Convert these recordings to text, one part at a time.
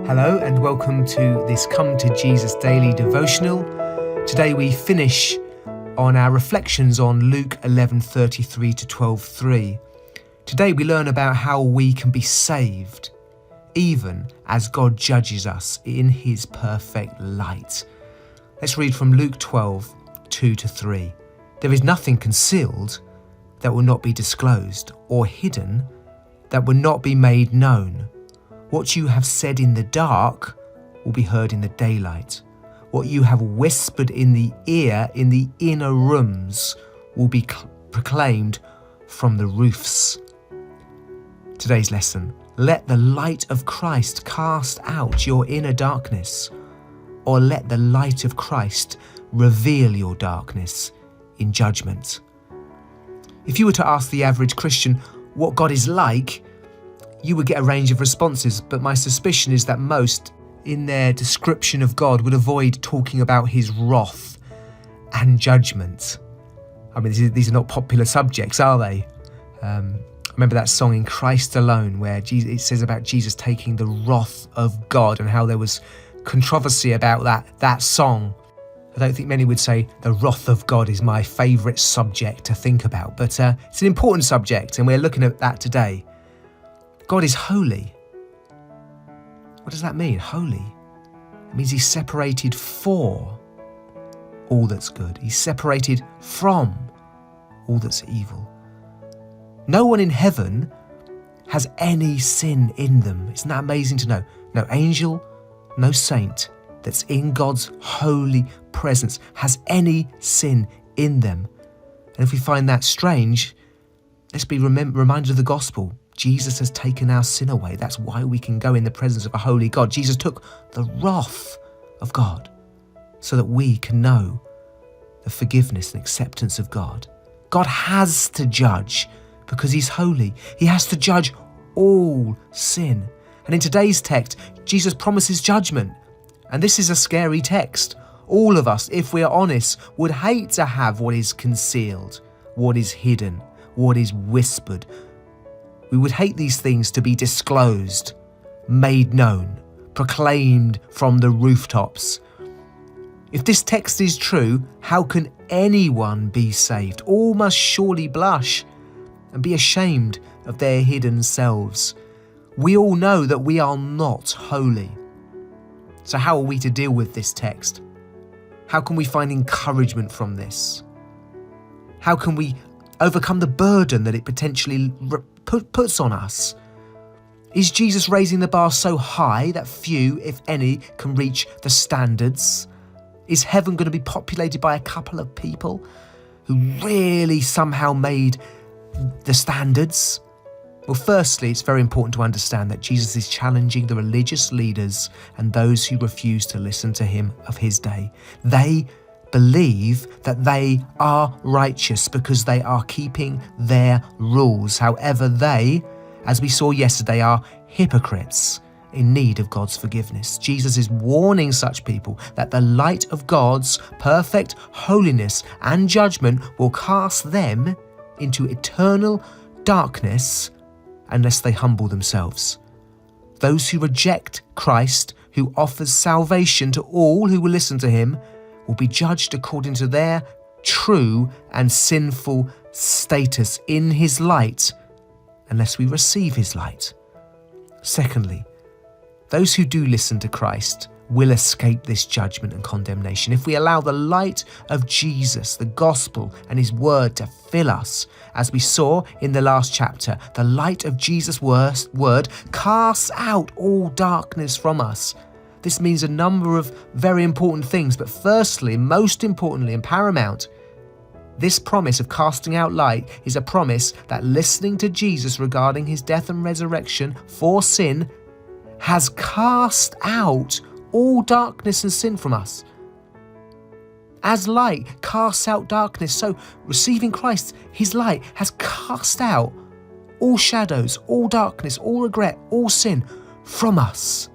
Hello and welcome to this Come to Jesus Daily Devotional. Today we finish on our reflections on Luke 11:33 to 12:3. Today we learn about how we can be saved, even as God judges us in his perfect light. Let's read from Luke 12:2 to 3. There is nothing concealed that will not be disclosed, or hidden that will not be made known. What you have said in the dark will be heard in the daylight. What you have whispered in the ear in the inner rooms will be proclaimed from the roofs. Today's lesson: let the light of Christ cast out your inner darkness, or let the light of Christ reveal your darkness in judgment. If you were to ask the average Christian what God is like, you would get a range of responses, but my suspicion is that most, in their description of God, would avoid talking about his wrath and judgment. I mean, these are not popular subjects, are they? Remember that song In Christ Alone, where it says about Jesus taking the wrath of God, and how there was controversy about that song. I don't think many would say the wrath of God is my favourite subject to think about, but it's an important subject, and we're looking at that today. God is holy. What does that mean, holy? It means he's separated for all that's good. He's separated from all that's evil. No one in heaven has any sin in them. Isn't that amazing to know? No angel, no saint that's in God's holy presence has any sin in them. And if we find that strange, let's be reminded of the gospel. Jesus has taken our sin away. That's why we can go in the presence of a holy God. Jesus took the wrath of God so that we can know the forgiveness and acceptance of God. God has to judge because he's holy. He has to judge all sin. And in today's text, Jesus promises judgment. And this is a scary text. All of us, if we are honest, would hate to have what is concealed, what is hidden, what is whispered. We would hate these things to be disclosed, made known, proclaimed from the rooftops. If this text is true, how can anyone be saved? All must surely blush and be ashamed of their hidden selves. We all know that we are not holy. So how are we to deal with this text? How can we find encouragement from this? How can we overcome the burden that it potentially puts on us? Is Jesus raising the bar so high that few, if any, can reach the standards? Is heaven going to be populated by a couple of people who really somehow made the standards? Well, firstly, it's very important to understand that Jesus is challenging the religious leaders and those who refuse to listen to him of his day. They believe that they are righteous because they are keeping their rules. However, they, as we saw yesterday, are hypocrites in need of God's forgiveness. Jesus is warning such people that the light of God's perfect holiness and judgment will cast them into eternal darkness unless they humble themselves. Those who reject Christ, who offers salvation to all who will listen to him, will be judged according to their true and sinful status in his light, unless we receive his light. Secondly, those who do listen to Christ will escape this judgment and condemnation if we allow the light of Jesus, the gospel and his word to fill us. As we saw in the last chapter, the light of Jesus' word casts out all darkness from us. This means a number of very important things, but firstly, most importantly and paramount, this promise of casting out light is a promise that listening to Jesus regarding his death and resurrection for sin has cast out all darkness and sin from us. As light casts out darkness, so receiving Christ, his light, has cast out all shadows, all darkness, all regret, all sin from us.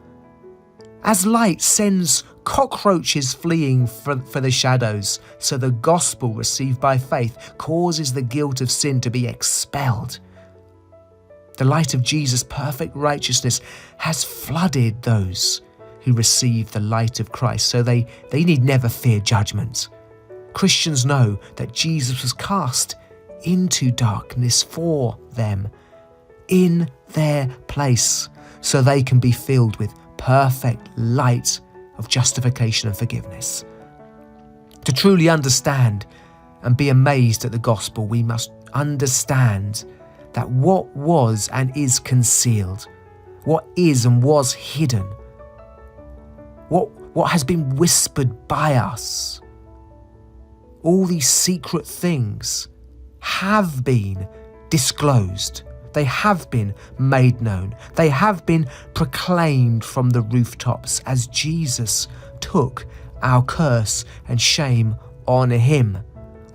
As light sends cockroaches fleeing for the shadows, so the gospel received by faith causes the guilt of sin to be expelled. The light of Jesus' perfect righteousness has flooded those who receive the light of Christ, so they need never fear judgment. Christians know that Jesus was cast into darkness for them, in their place, so they can be filled with perfect light of justification and forgiveness. To truly understand and be amazed at the gospel, we must understand that what was and is concealed, what is and was hidden, what has been whispered by us, all these secret things have been disclosed. They have been made known. They have been proclaimed from the rooftops as Jesus took our curse and shame on him.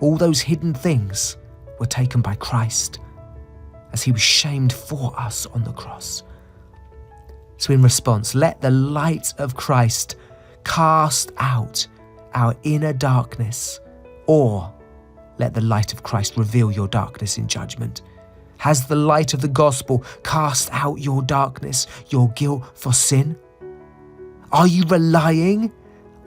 All those hidden things were taken by Christ as he was shamed for us on the cross. So in response, let the light of Christ cast out our inner darkness, or let the light of Christ reveal your darkness in judgment. Has the light of the gospel cast out your darkness, your guilt for sin? Are you relying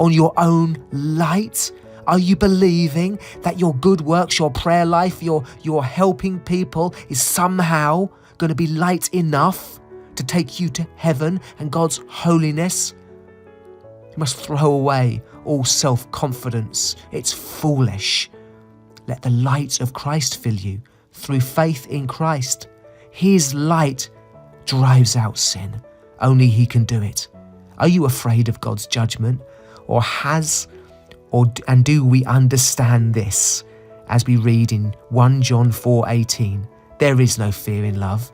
on your own light? Are you believing that your good works, your prayer life, your helping people is somehow going to be light enough to take you to heaven and God's holiness? You must throw away all self-confidence. It's foolish. Let the light of Christ fill you through faith in Christ. His light drives out sin. Only he can do it. Are you afraid of God's judgment? And do we understand this as we read in 1 John 4:18? There is no fear in love.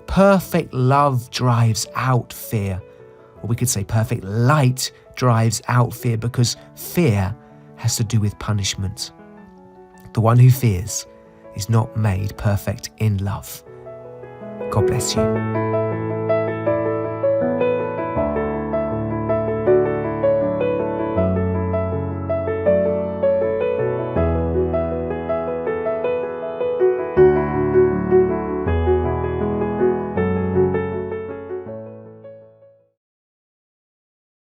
Perfect love drives out fear. Or we could say perfect light drives out fear, because fear has to do with punishment. The one who fears is not made perfect in love. God bless you.